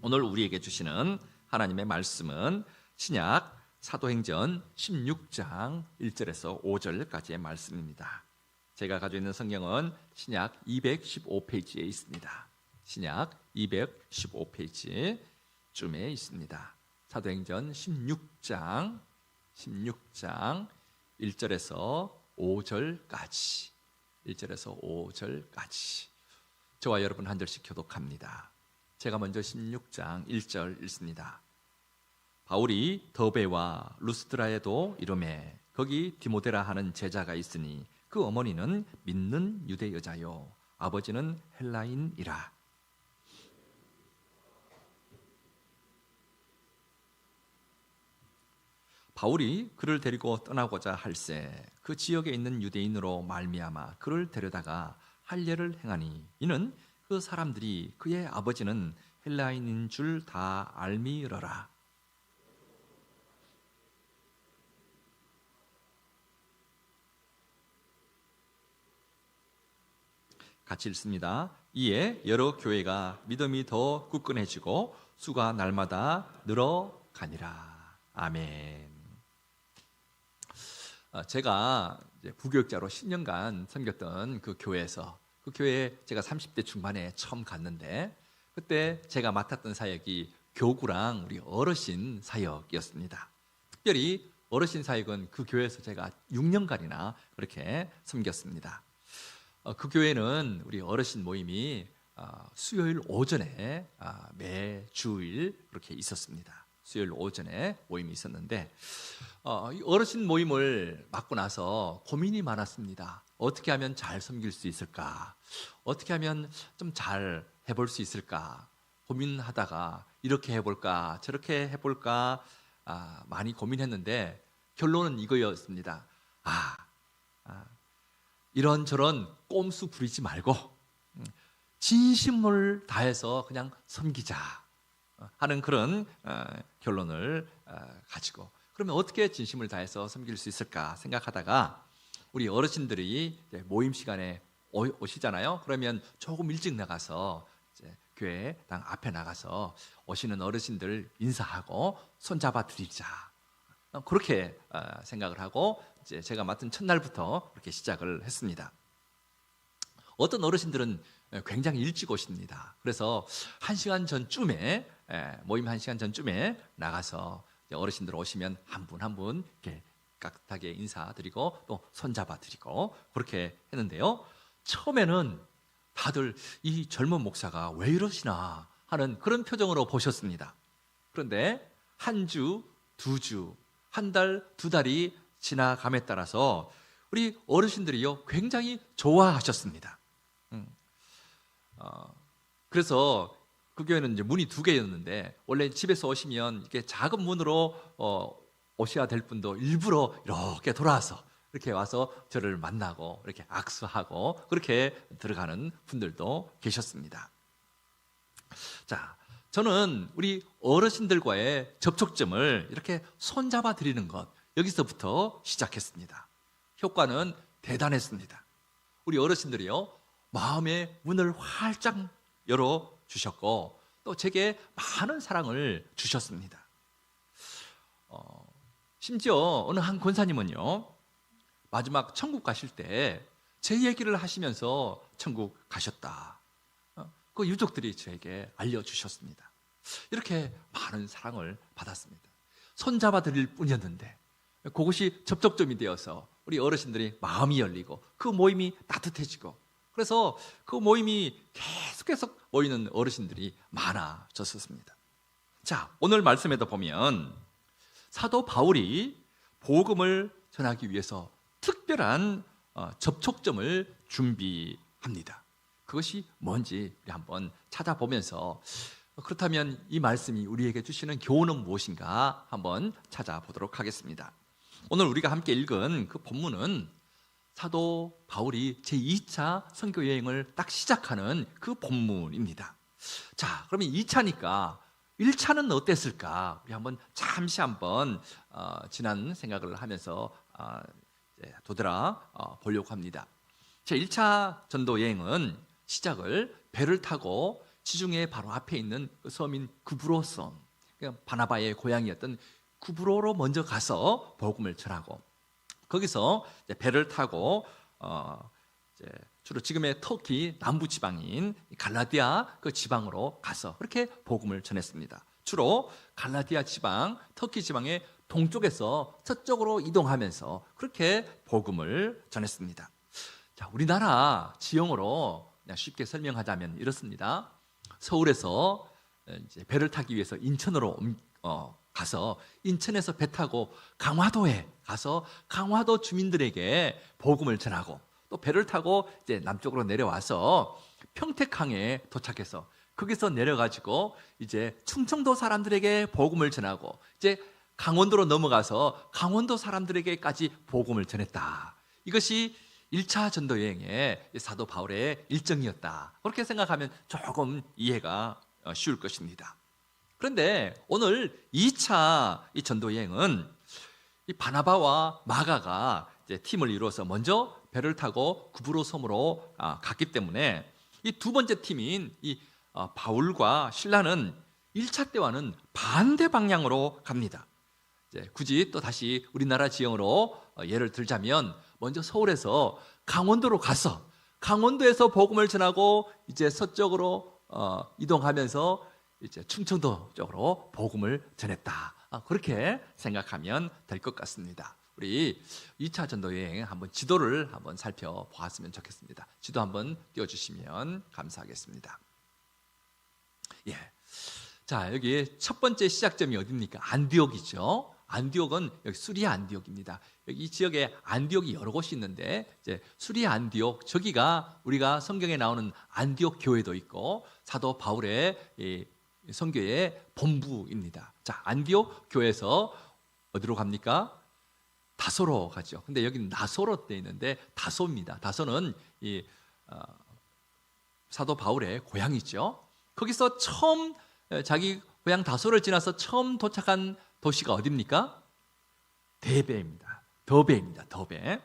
오늘 우리에게 주시는 하나님의 말씀은 신약 사도행전 16장 1절에서 5절까지의 말씀입니다. 제가 가지고 있는 성경은 신약 215페이지에 있습니다. 신약 215페이지쯤에 있습니다. 사도행전 16장 1절에서 5절까지 1절에서 5절까지 저와 여러분 한 절씩 교독합니다. 제가 먼저 16장 1절 읽습니다. 바울이 더베와 루스드라에도 이르매 거기 디모데라 하는 제자가 있으니 그 어머니는 믿는 유대 여자요 아버지는 헬라인이라. 바울이 그를 데리고 떠나고자 할새 그 지역에 있는 유대인으로 말미암아 그를 데려다가 할례를 행하니 이는 그 사람들이 그의 아버지는 헬라인인 줄 다 알미러라. 같이 읽습니다. 이에 여러 교회가 믿음이 더 굳건해지고 수가 날마다 늘어가니라. 아멘. 제가 부교육자로 10년간 섬겼던 그 교회에서 그 교회에 제가 30대 중반에 처음 갔는데 그때 제가 맡았던 사역이 교구랑 우리 어르신 사역이었습니다. 특별히 어르신 사역은 그 교회에서 제가 6년간이나 그렇게 섬겼습니다. 그 교회는 우리 어르신 모임이 수요일 오전에 매주일 그렇게 있었습니다. 수요일 오전에 모임이 있었는데 어르신 모임을 맡고 나서 고민이 많았습니다. 어떻게 하면 잘 섬길 수 있을까? 어떻게 하면 좀 잘 해볼 수 있을까? 고민하다가 이렇게 해볼까? 저렇게 해볼까? 많이 고민했는데 결론은 이거였습니다. 이런저런 꼼수 부리지 말고 진심을 다해서 그냥 섬기자 하는 그런 결론을 가지고 그러면 어떻게 진심을 다해서 섬길 수 있을까 생각하다가 우리 어르신들이 모임 시간에 오시잖아요. 그러면 조금 일찍 나가서 이제 교회당 앞에 나가서 오시는 어르신들 인사하고 손잡아 드리자. 그렇게 생각을 하고 이제 제가 맡은 첫날부터 그렇게 시작을 했습니다. 어떤 어르신들은 굉장히 일찍 오십니다. 그래서 1시간 전쯤에 모임 1시간 전쯤에 나가서 어르신들 오시면 한 분 한 분 이렇게 깍듯하게 인사드리고 또 손잡아드리고 그렇게 했는데요. 처음에는 다들 이 젊은 목사가 왜 이러시나 하는 그런 표정으로 보셨습니다. 그런데 한 주, 두 주, 한 달, 두 달이 지나감에 따라서 우리 어르신들이요 굉장히 좋아하셨습니다. 그래서 그 교회는 이제 문이 2개였는데 원래 집에서 오시면 이렇게 작은 문으로 오셔야 될 분도 일부러 이렇게 돌아와서 이렇게 와서 저를 만나고 이렇게 악수하고 그렇게 들어가는 분들도 계셨습니다. 자, 저는 우리 어르신들과의 접촉점을 이렇게 손잡아 드리는 것 여기서부터 시작했습니다. 효과는 대단했습니다. 우리 어르신들이요 마음의 문을 활짝 열어 주셨고 또 제게 많은 사랑을 주셨습니다. 심지어 어느 한 권사님은요 마지막 천국 가실 때 제 얘기를 하시면서 천국 가셨다. 그 유족들이 저에게 알려주셨습니다. 이렇게 많은 사랑을 받았습니다. 손잡아 드릴 뿐이었는데 그것이 접촉점이 되어서 우리 어르신들이 마음이 열리고 그 모임이 따뜻해지고 그래서 그 모임이 계속해서 모이는 어르신들이 많아졌었습니다. 자, 오늘 말씀에도 보면 사도 바울이 복음을 전하기 위해서 특별한 접촉점을 준비합니다. 그것이 뭔지 우리 한번 찾아보면서 그렇다면 이 말씀이 우리에게 주시는 교훈은 무엇인가 한번 찾아보도록 하겠습니다. 오늘 우리가 함께 읽은 그 본문은 사도 바울이 제2차 선교 여행을 딱 시작하는 그 본문입니다. 자, 그러면 2차니까 1차는 어땠을까? 우리 잠시 지난 생각을 하면서 되돌아 보려고 합니다. 제 1차 전도 여행은 시작을 배를 타고 지중해 바로 앞에 있는 그 섬인 구브로 섬, 그러니까 바나바의 고향이었던 구브로로 먼저 가서 복음을 전하고, 거기서 이제 배를 타고 이제 주로 지금의 터키 남부 지방인 갈라디아 그 지방으로 가서 그렇게 복음을 전했습니다. 주로 갈라디아 지방, 터키 지방의 동쪽에서 서쪽으로 이동하면서 그렇게 복음을 전했습니다. 자, 우리나라 지형으로 그냥 쉽게 설명하자면 이렇습니다. 서울에서 이제 배를 타기 위해서 인천으로 가서 인천에서 배 타고 강화도에 가서 강화도 주민들에게 복음을 전하고, 또 배를 타고 이제 남쪽으로 내려와서 평택항에 도착해서 거기서 내려가지고 이제 충청도 사람들에게 복음을 전하고, 이제 강원도로 넘어가서 강원도 사람들에게까지 복음을 전했다. 이것이 1차 전도 여행의 사도 바울의 일정이었다. 그렇게 생각하면 조금 이해가 쉬울 것입니다. 그런데 오늘 2차 이 전도 여행은 이 바나바와 마가가 이제 팀을 이루어서 먼저 배를 타고 구브로 섬으로 갔기 때문에 이 두 번째 팀인 이 바울과 실라는 1차 때와는 반대 방향으로 갑니다. 이제 굳이 또 다시 우리나라 지형으로 예를 들자면 먼저 서울에서 강원도로 가서 강원도에서 복음을 전하고 이제 서쪽으로 이동하면서 이제 충청도 쪽으로 복음을 전했다. 그렇게 생각하면 될 것 같습니다. 우리 2차 전도 여행 한번 지도를 한번 살펴보았으면 좋겠습니다. 지도 한번 띄워주시면 감사하겠습니다. 예. 자, 여기 첫 번째 시작점이 어디입니까? 안디옥이죠. 안디옥은 여기 수리아 안디옥입니다. 여기 이 지역에 안디옥이 여러 곳이 있는데 이제 수리아 안디옥, 저기가 우리가 성경에 나오는 안디옥 교회도 있고 사도 바울의 이 선교의 본부입니다. 자, 안디옥 교회에서 어디로 갑니까? 다소로 가죠. 근데 여기는 나소로 되어 있는데 다소입니다. 다소는 이 사도 바울의 고향이죠. 거기서 처음 자기 고향 다소를 지나서 처음 도착한 도시가 어디입니까? 데베입니다. 더베입니다. 더베.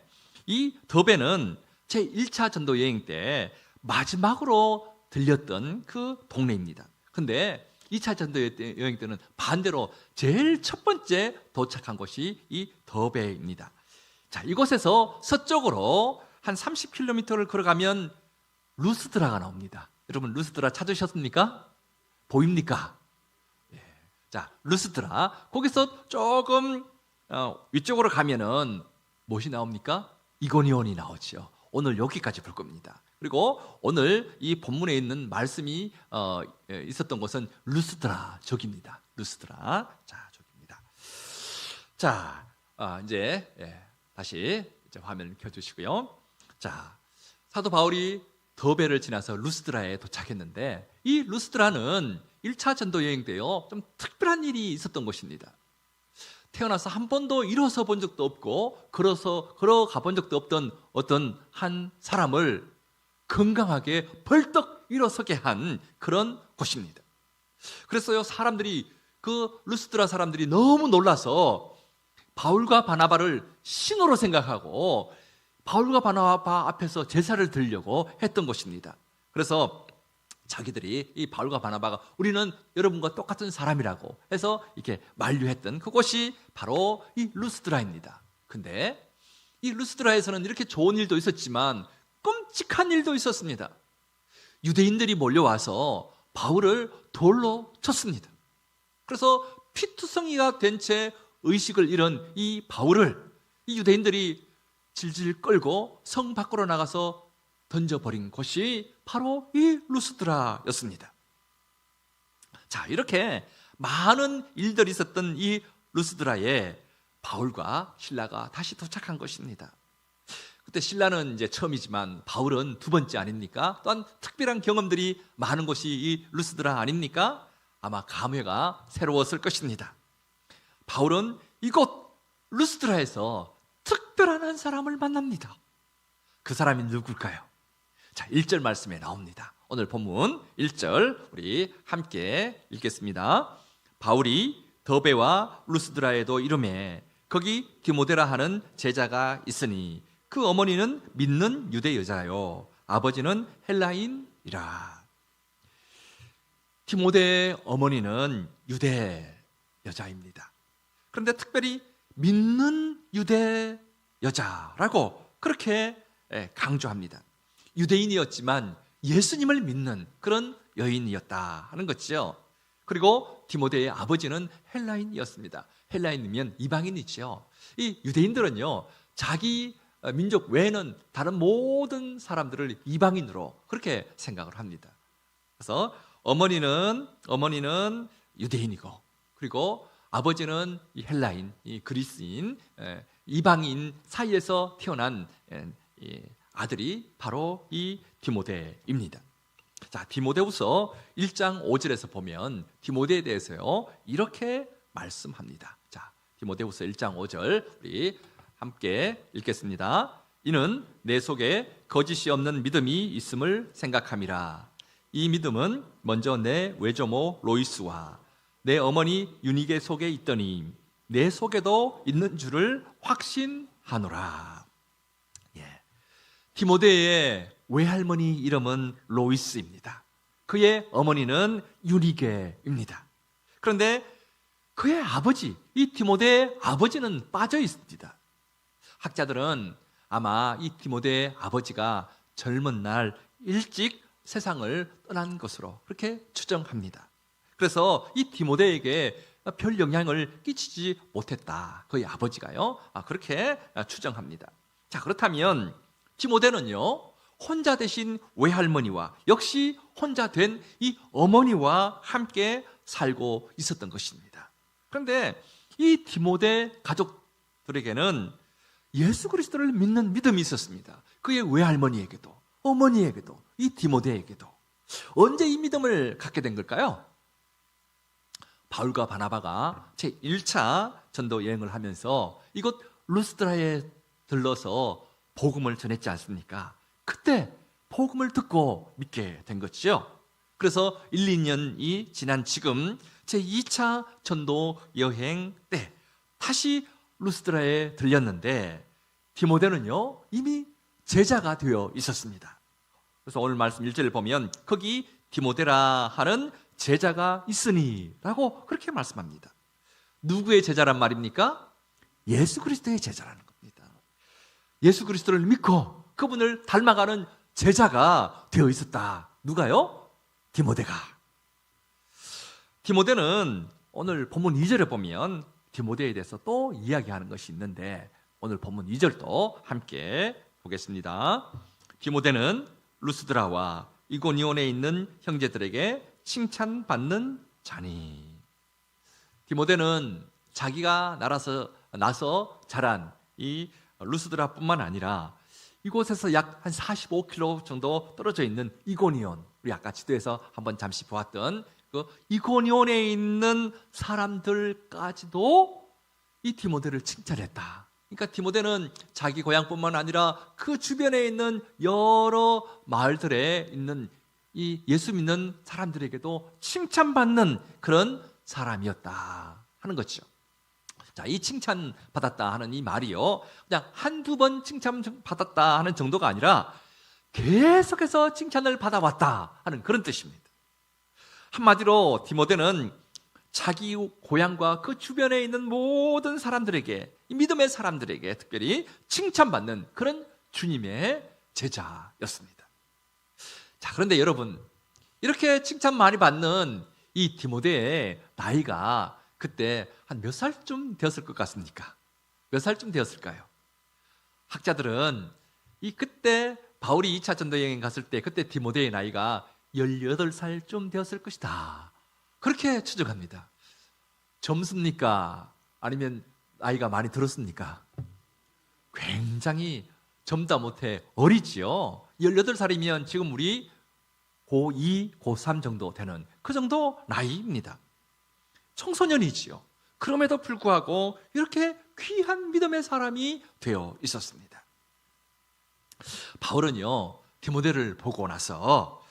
이 더베는 제 1차 전도 여행 때 마지막으로 들렸던 그 동네입니다. 근데 2차 전도 여행 때는 반대로 제일 첫 번째 도착한 곳이 이 더베입니다. 자, 이곳에서 서쪽으로 한 30km를 걸어가면 루스드라가 나옵니다. 여러분, 루스드라 찾으셨습니까? 보입니까? 예. 자, 루스드라. 거기서 조금 위쪽으로 가면은 무엇이 나옵니까? 이고니온이 나오죠. 오늘 여기까지 볼 겁니다. 그리고 오늘 이 본문에 있는 말씀이 있었던 곳은 루스드라 저기입니다. 루스드라. 자, 저기입니다. 자, 이제 다시 이제 화면을 켜주시고요. 자, 사도 바울이 더베를 지나서 루스드라에 도착했는데 이 루스드라는 1차 전도 여행 때요 좀 특별한 일이 있었던 곳입니다. 태어나서 한 번도 일어서 본 적도 없고 걸어가 본 적도 없던 어떤 한 사람을 건강하게 벌떡 일어서게 한 그런 곳입니다. 그래서요, 사람들이 그 루스드라 사람들이 너무 놀라서 바울과 바나바를 신호로 생각하고 바울과 바나바 앞에서 제사를 드리려고 했던 곳입니다. 그래서 자기들이 이 바울과 바나바가 우리는 여러분과 똑같은 사람이라고 해서 이렇게 만류했던 그곳이 바로 이 루스드라입니다. 근데 이 루스드라에서는 이렇게 좋은 일도 있었지만 끔찍한 일도 있었습니다. 유대인들이 몰려와서 바울을 돌로 쳤습니다. 그래서 피투성이가 된 채 의식을 잃은 이 바울을 이 유대인들이 질질 끌고 성 밖으로 나가서 던져버린 곳이 바로 이 루스드라였습니다. 자, 이렇게 많은 일들이 있었던 이 루스드라에 바울과 실라가 다시 도착한 것입니다. 그때 실라는 이제 처음이지만 바울은 두 번째 아닙니까? 또한 특별한 경험들이 많은 곳이 이 루스드라 아닙니까? 아마 감회가 새로웠을 것입니다. 바울은 이곳 루스드라에서 특별한 한 사람을 만납니다. 그 사람이 누굴까요? 자, 1절 말씀에 나옵니다. 오늘 본문 1절 우리 함께 읽겠습니다. 바울이 더베와 루스드라에도 이르매 거기 디모데라 하는 제자가 있으니 그 어머니는 믿는 유대 여자요 아버지는 헬라인이라. 디모데의 어머니는 유대 여자입니다. 그런데 특별히 믿는 유대 여자라고 그렇게 강조합니다. 유대인이었지만 예수님을 믿는 그런 여인이었다 하는 거죠. 그리고 디모데의 아버지는 헬라인이었습니다. 헬라인이면 이방인이죠. 이 유대인들은요, 자기 민족 외에는 다른 모든 사람들을 이방인으로 그렇게 생각을 합니다. 그래서 어머니는 유대인이고, 그리고 아버지는 이 헬라인, 이 그리스인, 이방인 사이에서 태어난 아들이 바로 이 디모데입니다. 자, 디모데후서 1장 5절에서 보면 디모데에 대해서요 이렇게 말씀합니다. 자, 디모데후서 1장 5절 우리 함께 읽겠습니다. 이는 내 속에 거짓이 없는 믿음이 있음을 생각함이라. 이 믿음은 먼저 내 외조모 로이스와 내 어머니 유니게 속에 있더니 내 속에도 있는 줄을 확신하노라. 디모데의 외할머니 이름은 로이스입니다. 그의 어머니는 유니게입니다. 그런데 그의 아버지, 이 디모데의 아버지는 빠져 있습니다. 학자들은 아마 이 디모데의 아버지가 젊은 날 일찍 세상을 떠난 것으로 그렇게 추정합니다. 그래서 이 디모데에게 별 영향을 끼치지 못했다. 그의 아버지가요. 그렇게 추정합니다. 자, 그렇다면 디모데는요, 혼자 되신 외할머니와 역시 혼자 된 이 어머니와 함께 살고 있었던 것입니다. 그런데 이 디모데 가족들에게는 예수 그리스도를 믿는 믿음이 있었습니다. 그의 외할머니에게도 어머니에게도 이 디모데에게도. 언제 이 믿음을 갖게 된 걸까요? 바울과 바나바가 제1차 전도 여행을 하면서 이곳 루스드라에 들러서 복음을 전했지 않습니까? 그때 복음을 듣고 믿게 된 것이죠. 그래서 1, 2년이 지난 지금 제2차 전도 여행 때 다시 루스드라에 들렸는데 디모데는요 이미 제자가 되어 있었습니다. 그래서 오늘 말씀 1절을 보면 거기 디모데라 하는 제자가 있으니 라고 그렇게 말씀합니다. 누구의 제자란 말입니까? 예수 그리스도의 제자라는 겁니다. 예수 그리스도를 믿고 그분을 닮아가는 제자가 되어 있었다. 누가요? 디모데가. 디모데는 오늘 본문 2절에 보면 디모데에 대해서 또 이야기하는 것이 있는데 오늘 본문 2절도 함께 보겠습니다. 디모데는 루스드라와 이고니온에 있는 형제들에게 칭찬받는 자니. 디모데는 자기가 나서 자란 이 루스드라뿐만 아니라 이곳에서 약 한 45km 정도 떨어져 있는 이고니온, 우리 아까 지도에서 한번 잠시 보았던 그 이고니온에 있는 사람들까지도 이 디모데를 칭찬했다. 그러니까 디모데는 자기 고향뿐만 아니라 그 주변에 있는 여러 마을들에 있는 이 예수 믿는 사람들에게도 칭찬받는 그런 사람이었다 하는 거죠. 자, 이 칭찬받았다 하는 이 말이요, 그냥 한두 번 칭찬받았다 하는 정도가 아니라 계속해서 칭찬을 받아왔다 하는 그런 뜻입니다. 한마디로 디모데는 자기 고향과 그 주변에 있는 모든 사람들에게, 이 믿음의 사람들에게 특별히 칭찬받는 그런 주님의 제자였습니다. 자, 그런데 여러분, 이렇게 칭찬 많이 받는 이 디모데의 나이가 그때 한 몇 살쯤 되었을 것 같습니까? 몇 살쯤 되었을까요? 학자들은 그때 바울이 2차 전도 여행 갔을 때 그때 디모데의 나이가 18살쯤 되었을 것이다. 그렇게 추정합니다. 젊습니까? 아니면 나이가 많이 들었습니까? 굉장히 젊다 못해 어리지요. 18살이면 지금 우리 고2, 고3 정도 되는 그 정도 나이입니다. 청소년이지요. 그럼에도 불구하고 이렇게 귀한 믿음의 사람이 되어 있었습니다. 바울은요, 디모데를 보고 나서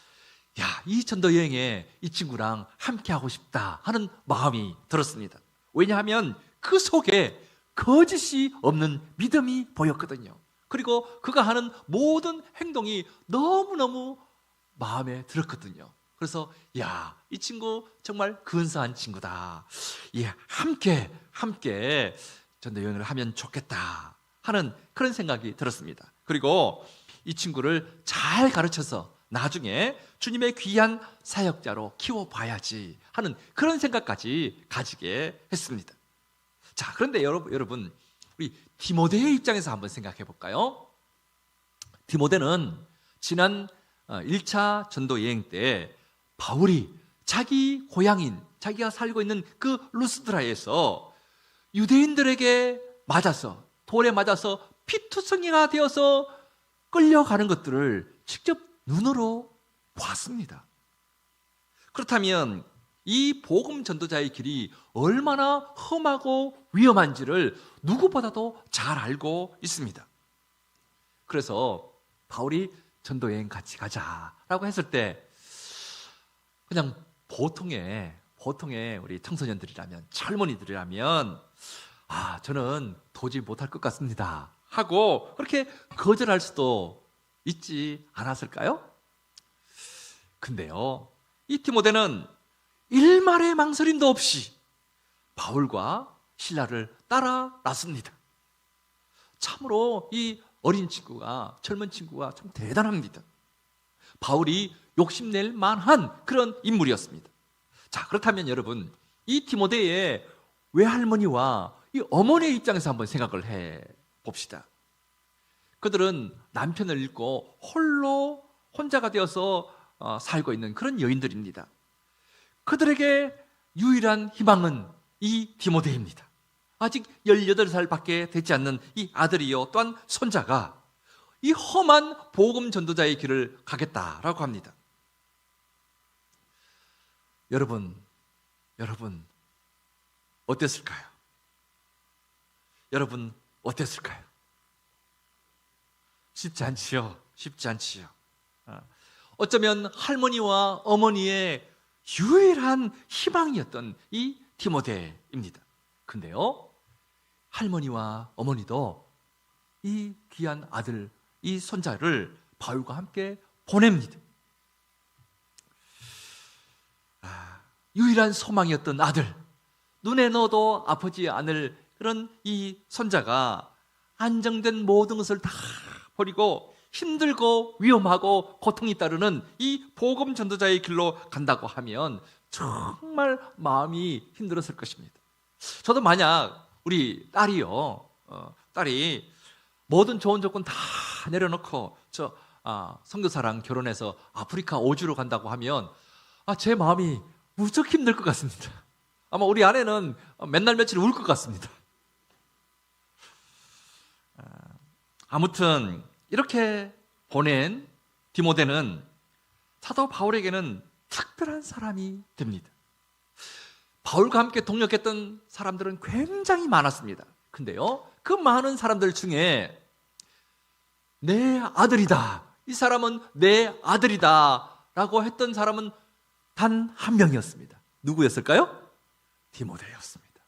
이 전도 여행에 이 친구랑 함께 하고 싶다 하는 마음이 들었습니다. 왜냐하면 그 속에 거짓이 없는 믿음이 보였거든요. 그리고 그가 하는 모든 행동이 너무너무 마음에 들었거든요. 그래서 야, 이 친구 정말 근사한 친구다. 예, 함께 전도 여행을 하면 좋겠다 하는 그런 생각이 들었습니다. 그리고 이 친구를 잘 가르쳐서 나중에 주님의 귀한 사역자로 키워봐야지 하는 그런 생각까지 가지게 했습니다. 자, 그런데 여러분 우리 디모데의 입장에서 한번 생각해 볼까요? 디모데는 지난 1차 전도 여행 때 바울이 자기 고향인, 자기가 살고 있는 그 루스드라에서 유대인들에게 맞아서, 돌에 맞아서 피투성이가 되어서 끌려가는 것들을 직접 눈으로 봤습니다. 그렇다면 이 복음 전도자의 길이 얼마나 험하고 위험한지를 누구보다도 잘 알고 있습니다. 그래서 바울이 전도 여행 같이 가자라고 했을 때 그냥 보통의 우리 청소년들이라면, 젊은이들이라면 저는 도저히 못할 것 같습니다 하고 그렇게 거절할 수도 있지 않았을까요? 근데요, 이 디모데는 일말의 망설임도 없이 바울과 신라를 따라 났습니다. 참으로 이 어린 친구가, 젊은 친구가 참 대단합니다. 바울이 욕심낼 만한 그런 인물이었습니다. 자, 그렇다면 여러분, 이 디모데의 외할머니와 이 어머니의 입장에서 한번 생각을 해 봅시다. 그들은 남편을 잃고 혼자가 되어서 살고 있는 그런 여인들입니다. 그들에게 유일한 희망은 이 디모데입니다. 아직 18살밖에 되지 않는 이 아들이요, 또한 손자가 이 험한 복음 전도자의 길을 가겠다라고 합니다. 여러분 어땠을까요? 여러분 어땠을까요? 쉽지 않지요. 어쩌면 할머니와 어머니의 유일한 희망이었던 이 디모데입니다. 근데요, 할머니와 어머니도 이 귀한 아들, 이 손자를 바울과 함께 보냅니다. 유일한 소망이었던 아들, 눈에 넣어도 아프지 않을 그런 이 손자가 안정된 모든 것을 다 버리고 힘들고 위험하고 고통이 따르는 이 복음 전도자의 길로 간다고 하면 정말 마음이 힘들었을 것입니다. 저도 만약 우리 딸이 모든 좋은 조건 다 내려놓고 선교사랑 결혼해서 아프리카 오주로 간다고 하면 제 마음이 무척 힘들 것 같습니다. 아마 우리 아내는 맨날 며칠 울 것 같습니다. 아무튼 이렇게 보낸 디모데는 사도 바울에게는 특별한 사람이 됩니다. 바울과 함께 동역했던 사람들은 굉장히 많았습니다. 근데요, 그 많은 사람들 중에 내 아들이다, 이 사람은 내 아들이다 라고 했던 사람은 단 한 명이었습니다. 누구였을까요? 디모데였습니다.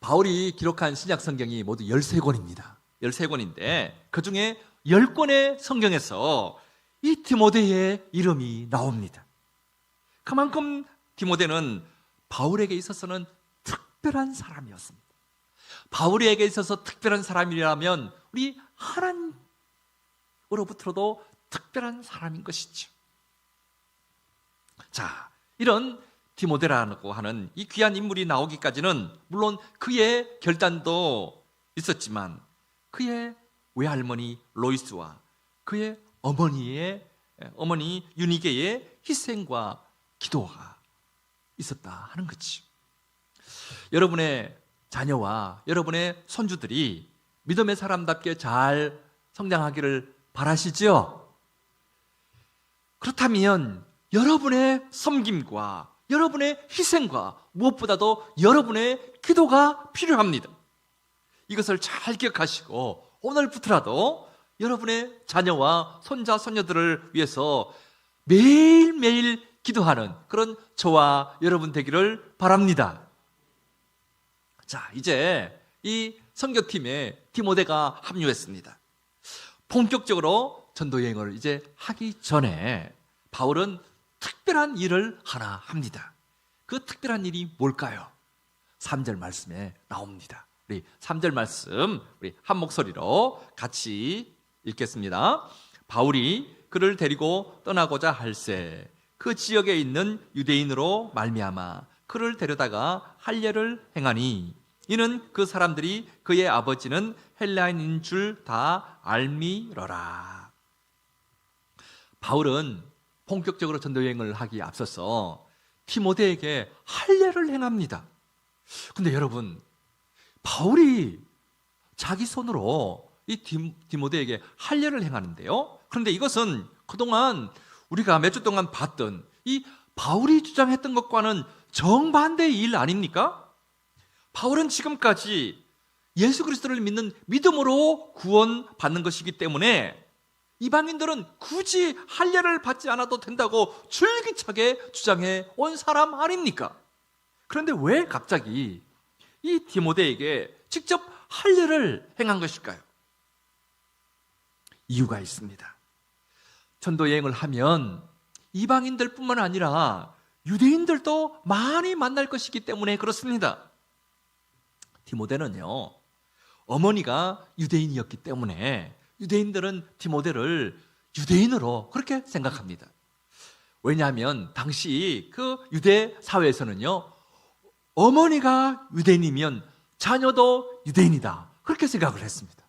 바울이 기록한 신약 성경이 모두 13권입니다. 13권인데 그 중에 10권의 성경에서 이 디모데의 이름이 나옵니다. 그만큼 디모데는 바울에게 있어서는 특별한 사람이었습니다. 바울에게 있어서 특별한 사람이라면 우리 하나님으로부터도 특별한 사람인 것이죠. 자, 이런 디모데라고 하는 이 귀한 인물이 나오기까지는 물론 그의 결단도 있었지만 그의 외할머니 로이스와 그의 어머니 유니게의 희생과 기도가 있었다 하는 거지. 여러분의 자녀와 여러분의 손주들이 믿음의 사람답게 잘 성장하기를 바라시죠? 그렇다면 여러분의 섬김과 여러분의 희생과 무엇보다도 여러분의 기도가 필요합니다. 이것을 잘 기억하시고 오늘부터라도 여러분의 자녀와 손자, 손녀들을 위해서 매일매일 기도하는 그런 저와 여러분 되기를 바랍니다. 자, 이제 이 선교팀에 디모데가 합류했습니다. 본격적으로 전도 여행을 이제 하기 전에 바울은 특별한 일을 하나 합니다. 그 특별한 일이 뭘까요? 3절 말씀에 나옵니다. 우리 3절 말씀 우리 한 목소리로 같이 읽겠습니다. 바울이 그를 데리고 떠나고자 할새 그 지역에 있는 유대인으로 말미암아 그를 데려다가 할례를 행하니 이는 그 사람들이 그의 아버지는 헬라인인 줄 다 알미러라. 바울은 본격적으로 전도 여행을 하기에 앞서서 디모데에게 할례를 행합니다. 근데 여러분, 바울이 자기 손으로 이 디모데에게 할례를 행하는데요. 그런데 이것은 그동안 우리가 몇 주 동안 봤던 이 바울이 주장했던 것과는 정반대의 일 아닙니까? 바울은 지금까지 예수 그리스도를 믿는 믿음으로 구원받는 것이기 때문에 이방인들은 굳이 할례를 받지 않아도 된다고 줄기차게 주장해 온 사람 아닙니까? 그런데 왜 갑자기 이 디모데에게 직접 할례를 행한 것일까요? 이유가 있습니다. 전도 여행을 하면 이방인들뿐만 아니라 유대인들도 많이 만날 것이기 때문에 그렇습니다. 디모데는요, 어머니가 유대인이었기 때문에 유대인들은 디모데를 유대인으로 그렇게 생각합니다. 왜냐하면 당시 그 유대 사회에서는요, 어머니가 유대인이면 자녀도 유대인이다 그렇게 생각을 했습니다.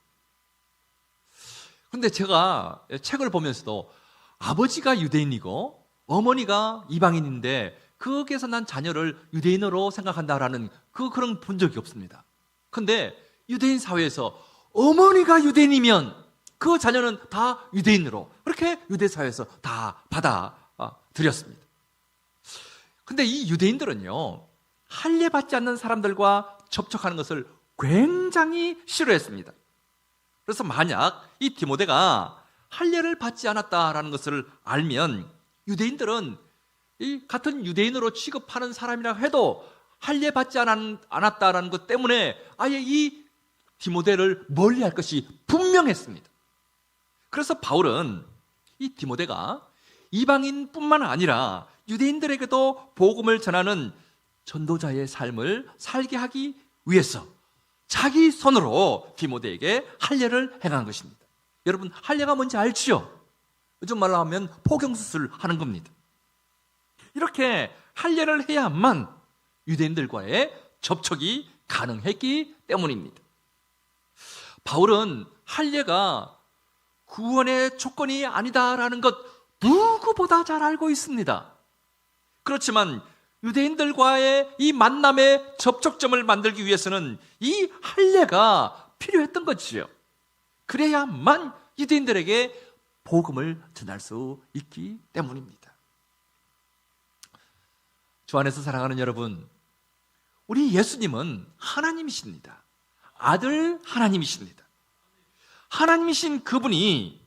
그런데 제가 책을 보면서도 아버지가 유대인이고 어머니가 이방인인데 거기에서 난 자녀를 유대인으로 생각한다라는 그런 본 적이 없습니다. 그런데 유대인 사회에서 어머니가 유대인이면 그 자녀는 다 유대인으로 그렇게 유대 사회에서 다 받아들였습니다. 그런데 이 유대인들은요, 할례 받지 않는 사람들과 접촉하는 것을 굉장히 싫어했습니다. 그래서 만약 이 디모데가 할례를 받지 않았다라는 것을 알면 유대인들은 이 같은 유대인으로 취급하는 사람이라 해도 할례 받지 않았다라는 것 때문에 아예 이 디모데를 멀리할 것이 분명했습니다. 그래서 바울은 이 디모데가 이방인뿐만 아니라 유대인들에게도 복음을 전하는 전도자의 삶을 살게 하기 위해서 자기 손으로 디모데에게 할례를 행한 것입니다. 여러분, 할례가 뭔지 알지요? 요즘 말로 하면 포경수술 하는 겁니다. 이렇게 할례를 해야만 유대인들과의 접촉이 가능했기 때문입니다. 바울은 할례가 구원의 조건이 아니다라는 것 누구보다 잘 알고 있습니다. 그렇지만 유대인들과의 이 만남의 접촉점을 만들기 위해서는 이 할례가 필요했던 것이죠. 그래야만 유대인들에게 복음을 전할 수 있기 때문입니다. 주 안에서 사랑하는 여러분, 우리 예수님은 하나님이십니다. 아들 하나님이십니다. 하나님이신 그분이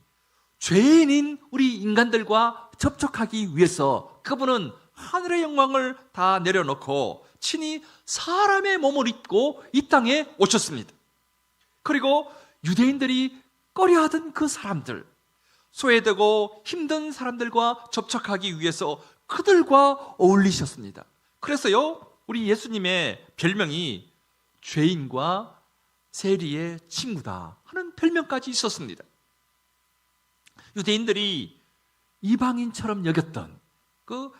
죄인인 우리 인간들과 접촉하기 위해서 그분은 하늘의 영광을 다 내려놓고 친히 사람의 몸을 입고 이 땅에 오셨습니다. 그리고 유대인들이 꺼려하던 그 사람들, 소외되고 힘든 사람들과 접촉하기 위해서 그들과 어울리셨습니다. 그래서요, 우리 예수님의 별명이 죄인과 세리의 친구다 하는 별명까지 있었습니다. 유대인들이 이방인처럼 여겼던 그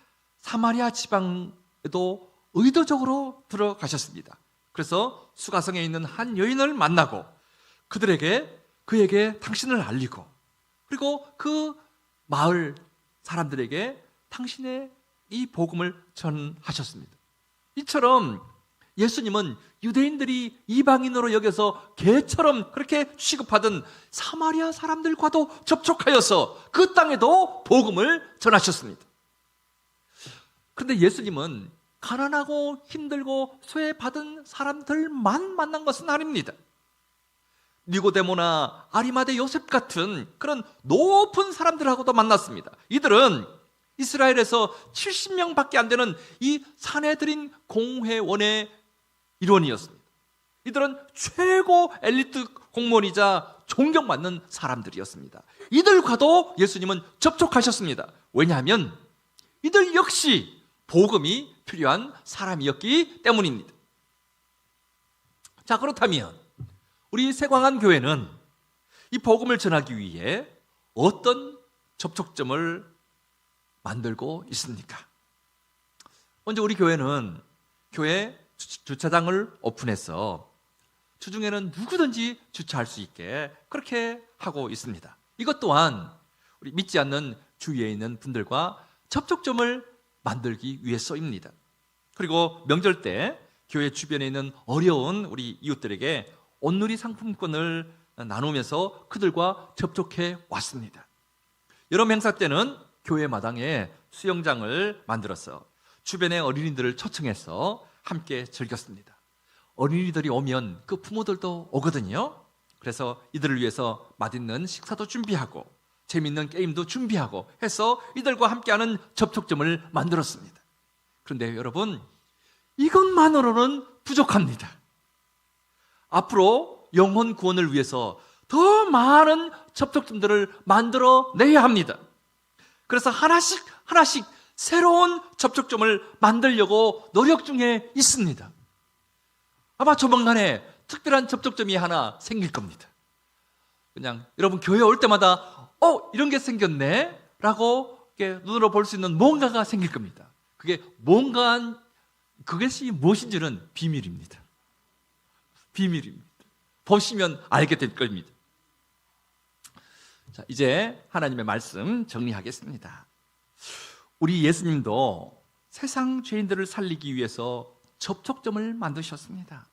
사마리아 지방에도 의도적으로 들어가셨습니다. 그래서 수가성에 있는 한 여인을 만나고 그에게 당신을 알리고, 그리고 그 마을 사람들에게 당신의 이 복음을 전하셨습니다. 이처럼 예수님은 유대인들이 이방인으로 여겨서 개처럼 그렇게 취급하던 사마리아 사람들과도 접촉하여서 그 땅에도 복음을 전하셨습니다. 그런데 예수님은 가난하고 힘들고 소외받은 사람들만 만난 것은 아닙니다. 니고데모나 아리마대 요셉 같은 그런 높은 사람들하고도 만났습니다. 이들은 이스라엘에서 70명밖에 안 되는 이 산헤드린 공회원의 일원이었습니다. 이들은 최고 엘리트 공무원이자 존경받는 사람들이었습니다. 이들과도 예수님은 접촉하셨습니다. 왜냐하면 이들 역시 복음이 필요한 사람이었기 때문입니다. 자, 그렇다면 우리 새광안 교회는 이 복음을 전하기 위해 어떤 접촉점을 만들고 있습니까? 먼저 우리 교회는 교회 주차장을 오픈해서 주중에는 누구든지 주차할 수 있게 그렇게 하고 있습니다. 이것 또한 우리 믿지 않는 주위에 있는 분들과 접촉점을 만들기 위해서입니다. 그리고 명절 때 교회 주변에 있는 어려운 우리 이웃들에게 온누리 상품권을 나누면서 그들과 접촉해 왔습니다. 여름 행사 때는 교회 마당에 수영장을 만들어서 주변의 어린이들을 초청해서 함께 즐겼습니다. 어린이들이 오면 그 부모들도 오거든요. 그래서 이들을 위해서 맛있는 식사도 준비하고 재미있는 게임도 준비하고 해서 이들과 함께하는 접촉점을 만들었습니다. 그런데 여러분, 이것만으로는 부족합니다. 앞으로 영혼 구원을 위해서 더 많은 접촉점들을 만들어내야 합니다. 그래서 하나씩 새로운 접촉점을 만들려고 노력 중에 있습니다. 아마 조만간에 특별한 접촉점이 하나 생길 겁니다. 그냥 여러분 교회 올 때마다 이런 게 생겼네 라고 눈으로 볼 수 있는 뭔가가 생길 겁니다. 그것이 무엇인지는 비밀입니다. 비밀입니다. 보시면 알게 될 겁니다. 자, 이제 하나님의 말씀 정리하겠습니다. 우리 예수님도 세상 죄인들을 살리기 위해서 접촉점을 만드셨습니다.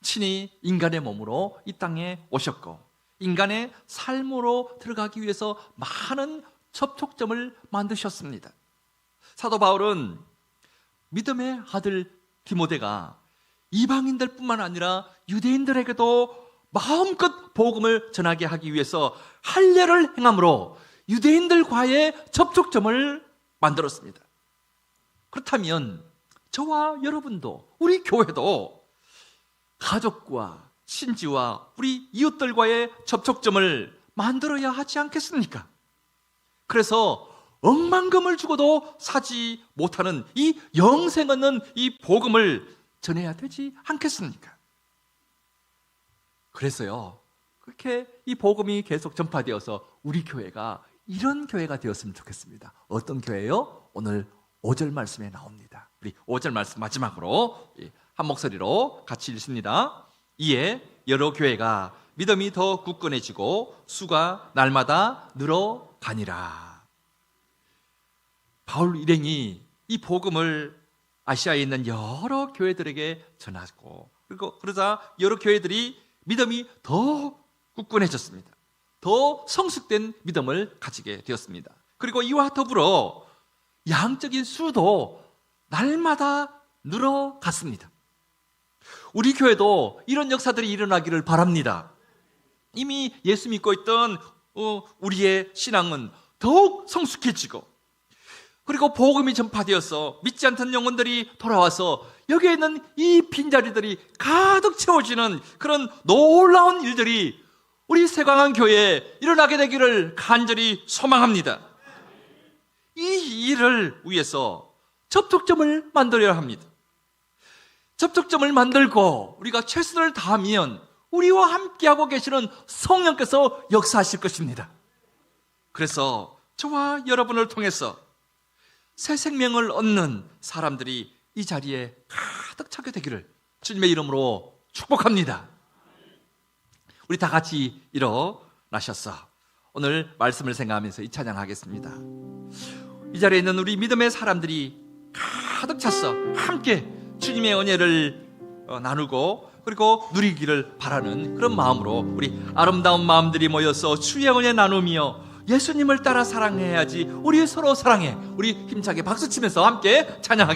친히 인간의 몸으로 이 땅에 오셨고 인간의 삶으로 들어가기 위해서 많은 접촉점을 만드셨습니다. 사도 바울은 믿음의 아들 디모데가 이방인들 뿐만 아니라 유대인들에게도 마음껏 복음을 전하게 하기 위해서 할례를 행함으로 유대인들과의 접촉점을 만들었습니다. 그렇다면 저와 여러분도 우리 교회도 가족과 친지와 우리 이웃들과의 접촉점을 만들어야 하지 않겠습니까? 그래서 억만금을 주고도 사지 못하는 이 영생 없는 이 복음을 전해야 되지 않겠습니까? 그래서요, 그렇게 이 복음이 계속 전파되어서 우리 교회가 이런 교회가 되었으면 좋겠습니다. 어떤 교회요? 오늘 5절 말씀에 나옵니다. 우리 5절 말씀 마지막으로 한 목소리로 같이 읽습니다. 이에 여러 교회가 믿음이 더 굳건해지고 수가 날마다 늘어가니라. 바울 일행이 이 복음을 아시아에 있는 여러 교회들에게 전하고 그러자 여러 교회들이 믿음이 더 굳건해졌습니다. 더 성숙된 믿음을 가지게 되었습니다. 그리고 이와 더불어 양적인 수도 날마다 늘어갔습니다. 우리 교회도 이런 역사들이 일어나기를 바랍니다. 이미 예수 믿고 있던 우리의 신앙은 더욱 성숙해지고 그리고 복음이 전파되어서 믿지 않던 영혼들이 돌아와서 여기에 있는 이 빈자리들이 가득 채워지는 그런 놀라운 일들이 우리 새광안 교회에 일어나게 되기를 간절히 소망합니다. 이 일을 위해서 접촉점을 만들어야 합니다. 접촉점을 만들고 우리가 최선을 다하면 우리와 함께하고 계시는 성령께서 역사하실 것입니다. 그래서 저와 여러분을 통해서 새 생명을 얻는 사람들이 이 자리에 가득 차게 되기를 주님의 이름으로 축복합니다. 우리 다 같이 일어나셔서 오늘 말씀을 생각하면서 이 찬양하겠습니다. 이 자리에 있는 우리 믿음의 사람들이 가득 찼어 함께 주님의 은혜를 나누고 그리고 누리기를 바라는 그런 마음으로 우리 아름다운 마음들이 모여서 주의 은혜 나누며 예수님을 따라 사랑해야지 우리 서로 사랑해 우리 힘차게 박수치면서 함께 찬양하겠습니다.